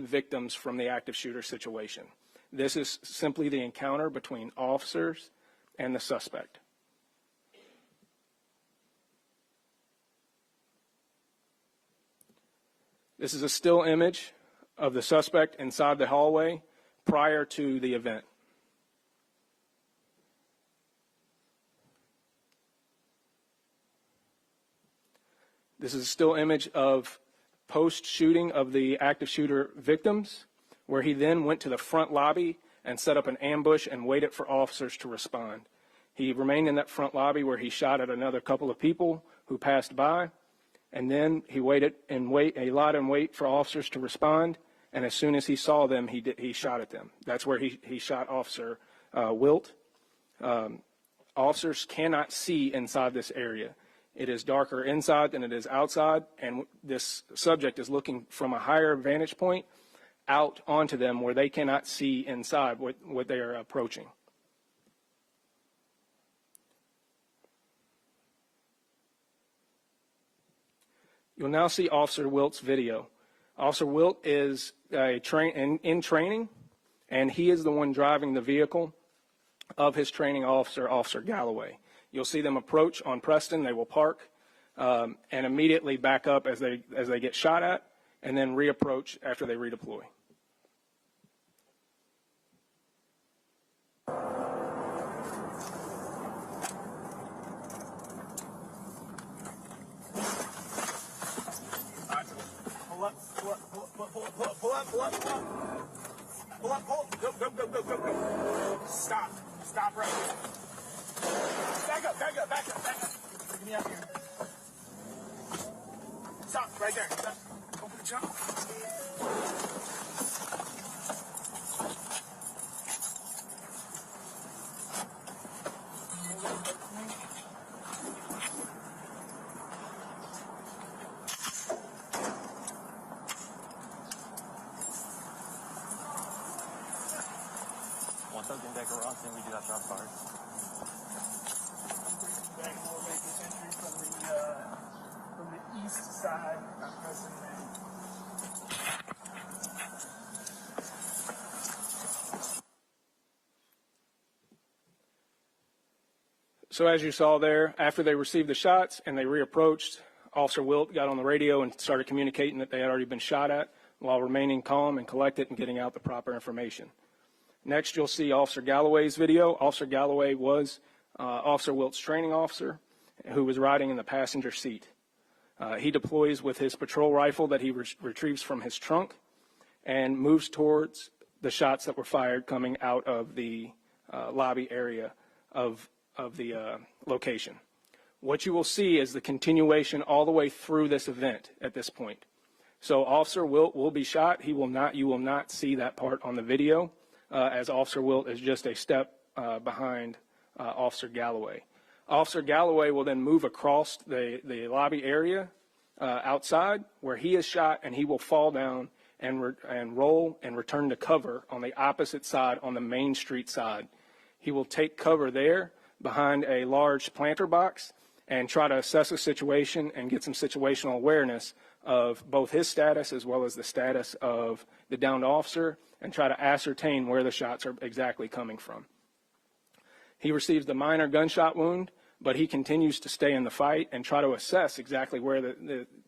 victims from the active shooter situation. This is simply the encounter between officers and the suspect. This is a still image of the suspect inside the hallway prior to the event. This is a still image of post-shooting of the active shooter victims, where he then went to the front lobby and set up an ambush and waited for officers to respond. He remained in that front lobby where he shot at another couple of people who passed by, and then he waited and lied in wait for officers to respond, and as soon as he saw them, he shot at them. That's where he shot Officer Wilt. Officers cannot see inside this area. It is darker inside than it is outside, and this subject is looking from a higher vantage point out onto them where they cannot see inside what they are approaching. You'll now see Officer Wilt's video. Officer Wilt is in training, and he is the one driving the vehicle of his training officer, Officer Galloway. You'll see them approach on Preston. They will park and immediately back up as they get shot at, and then reapproach after they redeploy. Go. Stop right here. Back up. Get me out here. Stop right there. Stop. Open the jump. Once I get that garage, then we do that job fire. From the east side, not pressing in. So as you saw there, after they received the shots and they reapproached, Officer Wilt got on the radio and started communicating that they had already been shot at while remaining calm and collected and getting out the proper information. Next, you'll see Officer Galloway's video. Officer Galloway was Officer Wilt's training officer who was riding in the passenger seat. He deploys with his patrol rifle that he retrieves from his trunk and moves towards the shots that were fired coming out of the lobby area of the location. What you will see is the continuation all the way through this event at this point. So Officer Wilt will be shot. You will not see that part on the video, as Officer Wilt is just a step behind Officer Galloway. Officer Galloway will then move across the lobby area outside where he is shot, and he will fall down and roll and return to cover on the opposite side, on the Main Street side. He will take cover there behind a large planter box and try to assess the situation and get some situational awareness of both his status as well as the status of the downed officer, and try to ascertain where the shots are exactly coming from. He receives the minor gunshot wound, but he continues to stay in the fight and try to assess exactly where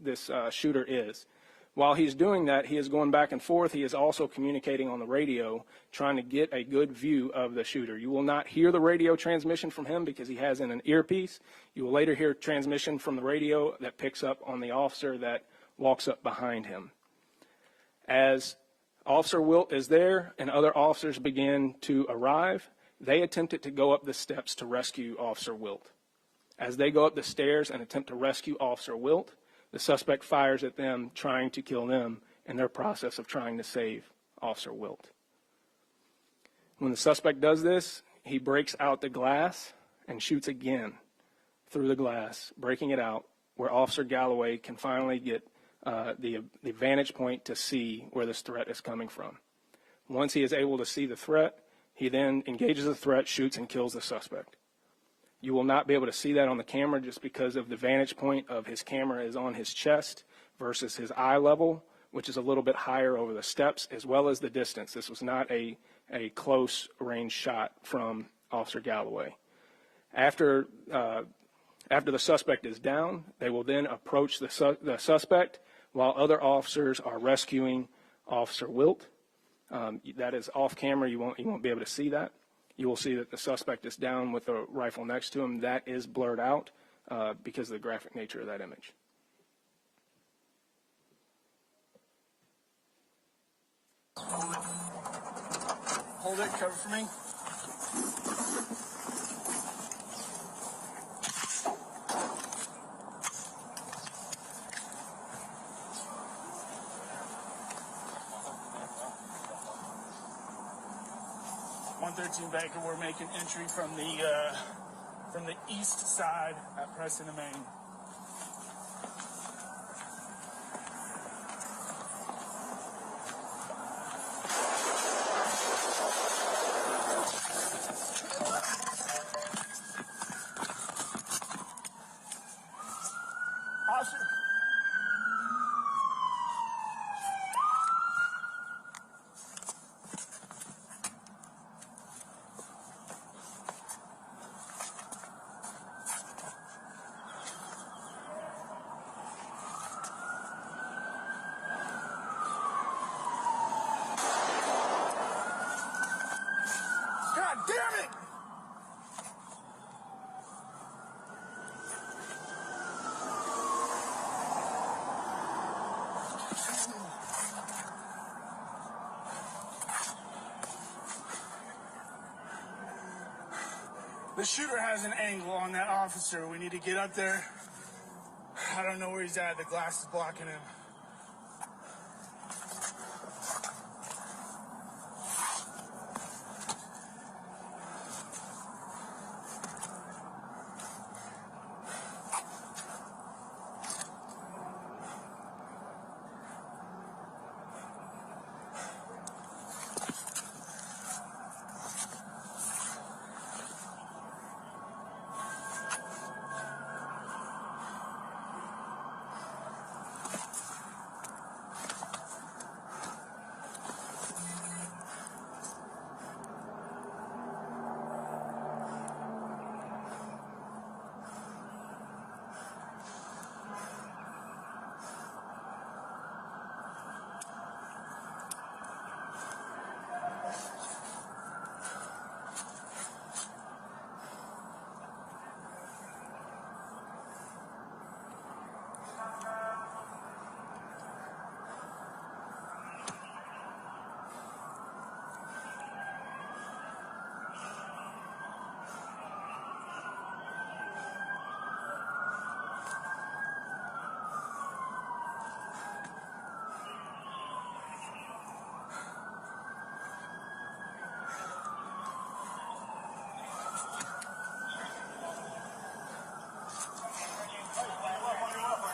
this shooter is. While he's doing that, he is going back and forth. He is also communicating on the radio, trying to get a good view of the shooter. You will not hear the radio transmission from him because he has in an earpiece. You will later hear transmission from the radio that picks up on the officer that walks up behind him. As Officer Wilt is there and other officers begin to arrive, they attempted to go up the steps to rescue Officer Wilt. As they go up the stairs and attempt to rescue Officer Wilt, the suspect fires at them, trying to kill them in their process of trying to save Officer Wilt. When the suspect does this, he breaks out the glass and shoots again through the glass, breaking it out, where Officer Galloway can finally get the vantage point to see where this threat is coming from. Once he is able to see the threat, he then engages the threat, shoots, and kills the suspect. You will not be able to see that on the camera just because of the vantage point of his camera is on his chest versus his eye level, which is a little bit higher over the steps, as well as the distance. This was not a close range shot from Officer Galloway. After the suspect is down, they will then approach the suspect while other officers are rescuing Officer Wilt. That is off camera. You won't be able to see that. You will see that the suspect is down with a rifle next to him. That is blurred out because of the graphic nature of that image. Hold it, cover for me. Baker, we're making entry from the east side at Preston and Main. Damn it! The shooter has an angle on that officer. We need to get up there. I don't know where he's at. The glass is blocking him.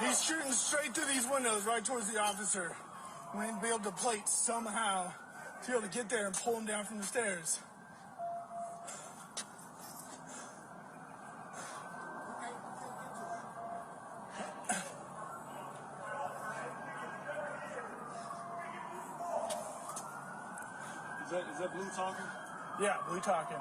He's shooting straight through these windows, right towards the officer. We need to be able to plate somehow to be able to get there and pull him down from the stairs. Is that Blue talking? Yeah, Blue talking.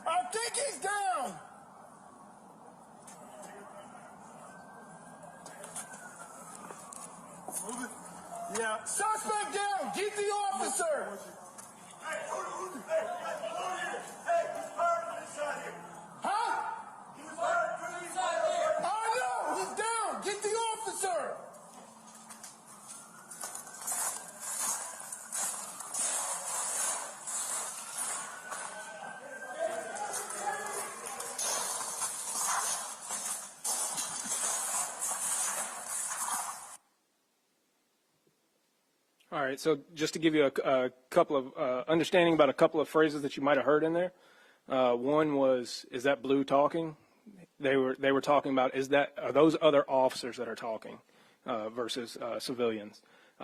I think he's down! Move it. Yeah. Suspect down! Get the officer! Hey, he's fired from inside here. Huh? He was fired from inside here. I know! He's down! Get the officer! All right, so just to give you a couple of understanding about a couple of phrases that you might have heard in there. One was, "Is that Blue talking?" They were talking about, are those other officers that are talking versus civilians.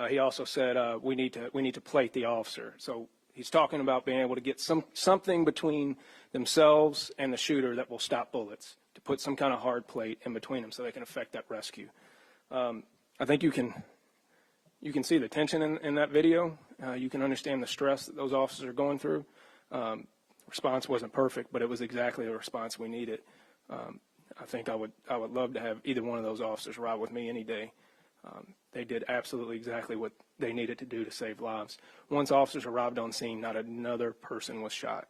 He also said we need to plate the officer. So he's talking about being able to get something between themselves and the shooter that will stop bullets, to put some kind of hard plate in between them so they can effect that rescue. I think you can see the tension in that video. You can understand the stress that those officers are going through. Response wasn't perfect, but it was exactly the response we needed. I think I would love to have either one of those officers ride with me any day. They did absolutely exactly what they needed to do to save lives. Once officers arrived on scene, not another person was shot.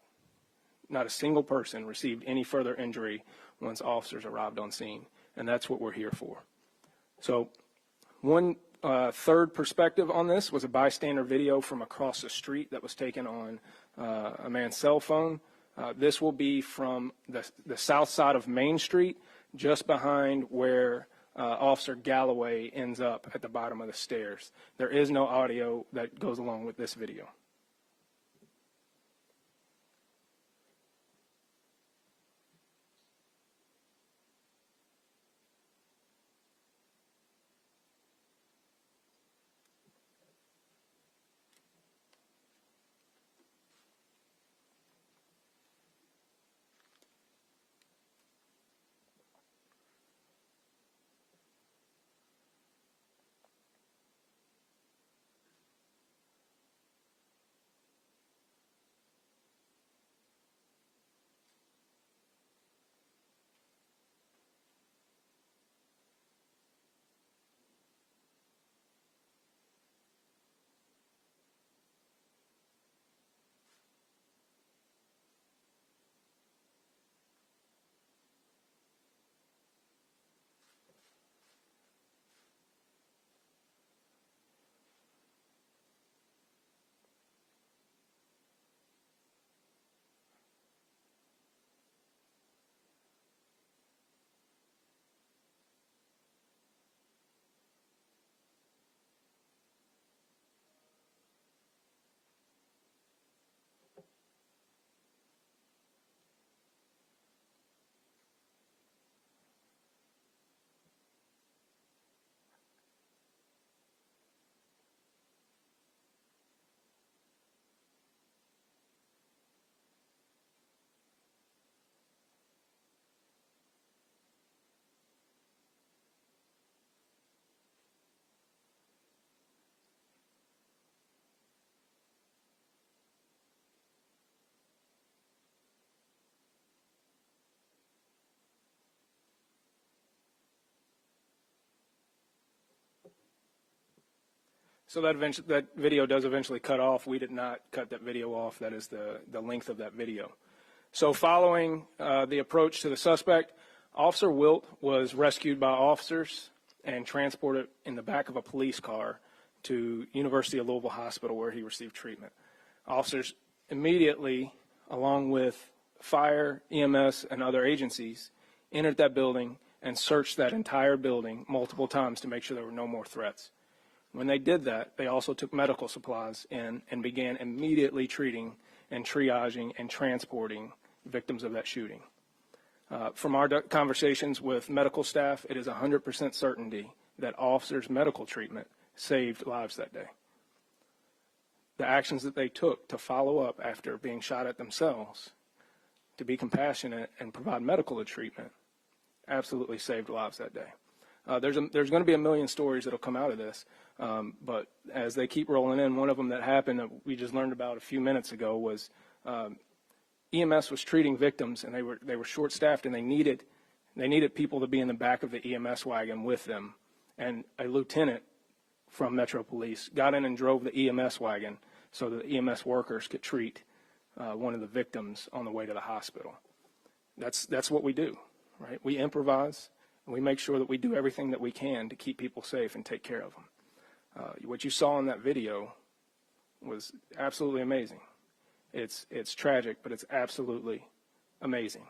Not a single person received any further injury once officers arrived on scene, and that's what we're here for. So one third perspective on this was a bystander video from across the street that was taken on a man's cell phone. This will be from the south side of Main Street, just behind where Officer Galloway ends up at the bottom of the stairs. There is no audio that goes along with this video. So that video does eventually cut off. We did not cut that video off. That is the length of that video. So following the approach to the suspect, Officer Wilt was rescued by officers and transported in the back of a police car to University of Louisville Hospital, where he received treatment. Officers immediately, along with fire, EMS, and other agencies, entered that building and searched that entire building multiple times to make sure there were no more threats. When they did that, they also took medical supplies in and began immediately treating and triaging and transporting victims of that shooting. From our conversations with medical staff, it is 100% certainty that officers' medical treatment saved lives that day. The actions that they took to follow up after being shot at themselves, to be compassionate and provide medical treatment, absolutely saved lives that day. There's going to be a million stories that will come out of this, but as they keep rolling in, one of them that happened that we just learned about a few minutes ago was EMS was treating victims, and they were short-staffed, and they needed people to be in the back of the EMS wagon with them. And a lieutenant from Metro Police got in and drove the EMS wagon so that the EMS workers could treat one of the victims on the way to the hospital. That's what we do, right? We improvise. We make sure that we do everything that we can to keep people safe and take care of them. What you saw in that video was absolutely amazing. It's tragic, but it's absolutely amazing.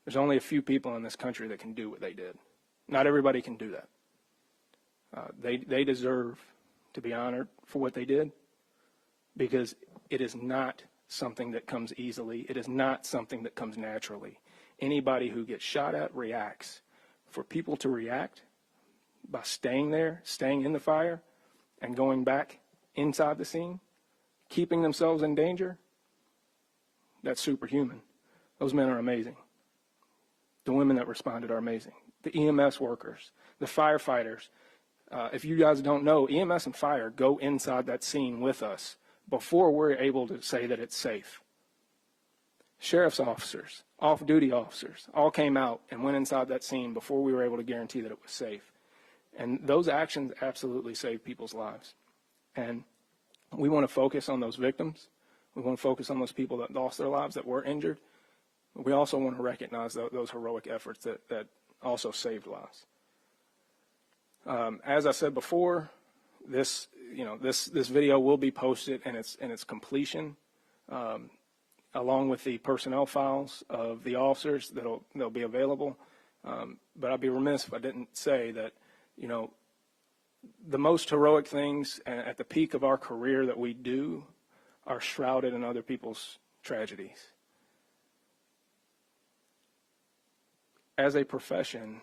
There's only a few people in this country that can do what they did. Not everybody can do that. They deserve to be honored for what they did, because it is not something that comes easily. It is not something that comes naturally. Anybody who gets shot at reacts. For people to react by staying there, staying in the fire, and going back inside the scene, keeping themselves in danger, that's superhuman. Those men are amazing. The women that responded are amazing. The EMS workers, the firefighters. If you guys don't know, EMS and fire go inside that scene with us before we're able to say that it's safe. Sheriff's officers, off-duty officers, all came out and went inside that scene before we were able to guarantee that it was safe. And those actions absolutely saved people's lives. And we want to focus on those victims. We want to focus on those people that lost their lives, that were injured. We also want to recognize those heroic efforts that also saved lives. As I said before, this video will be posted in its completion, along with the personnel files of the officers they'll be available. But I'd be remiss if I didn't say that, the most heroic things at the peak of our career that we do are shrouded in other people's tragedies. As a profession,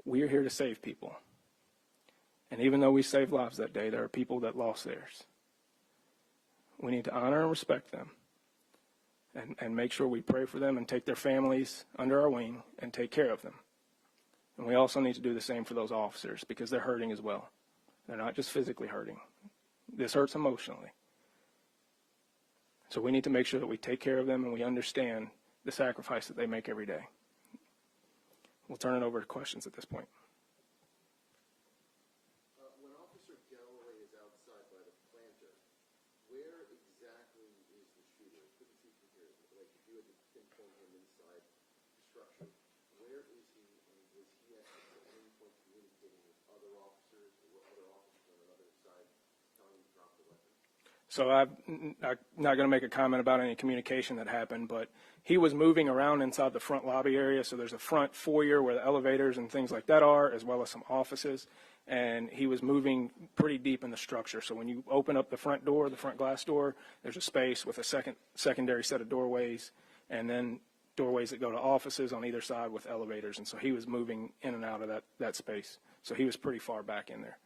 we are here to save people. And even though we saved lives that day, there are people that lost theirs. We need to honor and respect them and make sure we pray for them and take their families under our wing and take care of them. And we also need to do the same for those officers, because they're hurting as well. They're not just physically hurting. This hurts emotionally. So we need to make sure that we take care of them and we understand the sacrifice that they make every day. We'll turn it over to questions at this point. When Officer Galloway is outside by the planter, where exactly is the shooter? Couldn't see from here. Like if you had to pinpoint him inside the structure, where is he? And was he at any point communicating with other officers, or were other officers on another side telling him to drop the weapon? So I'm not going to make a comment about any communication that happened, but he was moving around inside the front lobby area. So there's a front foyer where the elevators and things like that are, as well as some offices. And he was moving pretty deep in the structure. So when you open up the front door, the front glass door, there's a space with a secondary set of doorways, and then doorways that go to offices on either side with elevators. And so he was moving in and out of that space. So he was pretty far back in there.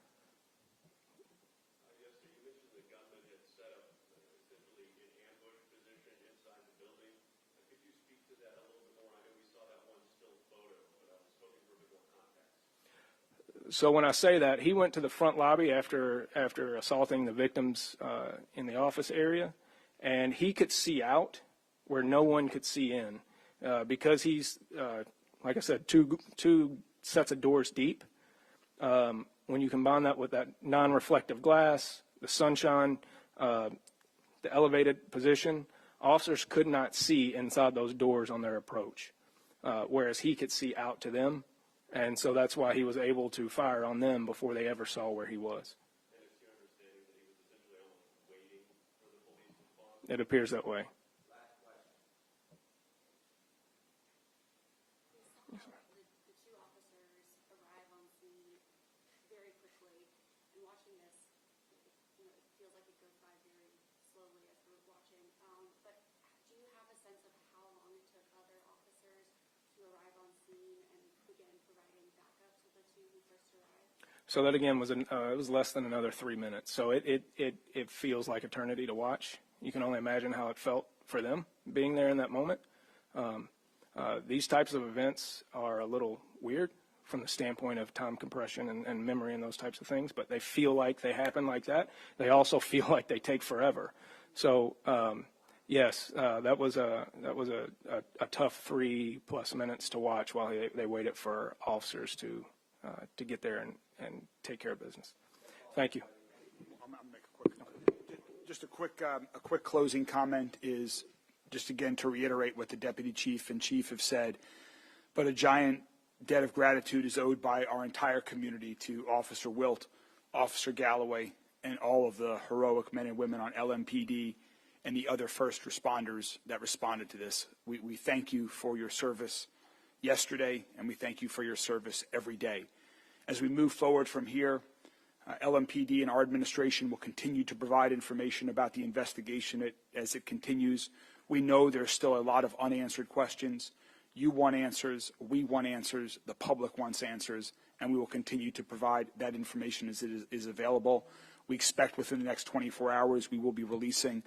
So when I say that, he went to the front lobby after assaulting the victims in the office area, and he could see out where no one could see in, because he's, like I said, two sets of doors deep. When you combine that with that non-reflective glass, the sunshine, the elevated position, officers could not see inside those doors on their approach, whereas he could see out to them. And so that's why he was able to fire on them before they ever saw where he was. And it's your understanding that he was essentially almost waiting for the police response? It appears that way. The two officers arrive on scene very quickly, and watching this, it feels like it goes by very slowly as we're watching. But do you have a sense of how long it took other officers to arrive on scene and begin providing backup to the two who first arrived? So that again was it was less than another 3 minutes. So it feels like eternity to watch. You can only imagine how it felt for them being there in that moment. These types of events are a little weird from the standpoint of time compression and memory and those types of things, but they feel like they happen like that. They also feel like they take forever. So yes, that was a tough 3+ minutes to watch while they waited for officers to get there and take care of business. Thank you. I'm going to make a quick closing comment is just again to reiterate what the deputy chief and chief have said, but a giant debt of gratitude is owed by our entire community to Officer Wilt, Officer Galloway, and all of the heroic men and women on LMPD and the other first responders that responded to this. We thank you for your service yesterday, and we thank you for your service every day. As we move forward from here, LMPD and our administration will continue to provide information about the investigation as it continues. We know there's still a lot of unanswered questions. You want answers, we want answers, the public wants answers, and we will continue to provide that information as it is available. We expect within the next 24 hours we will be releasing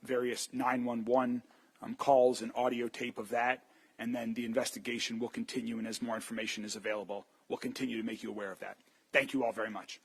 various 911 calls and audio tape of that, and then the investigation will continue, and as more information is available, we'll continue to make you aware of that. Thank you all very much.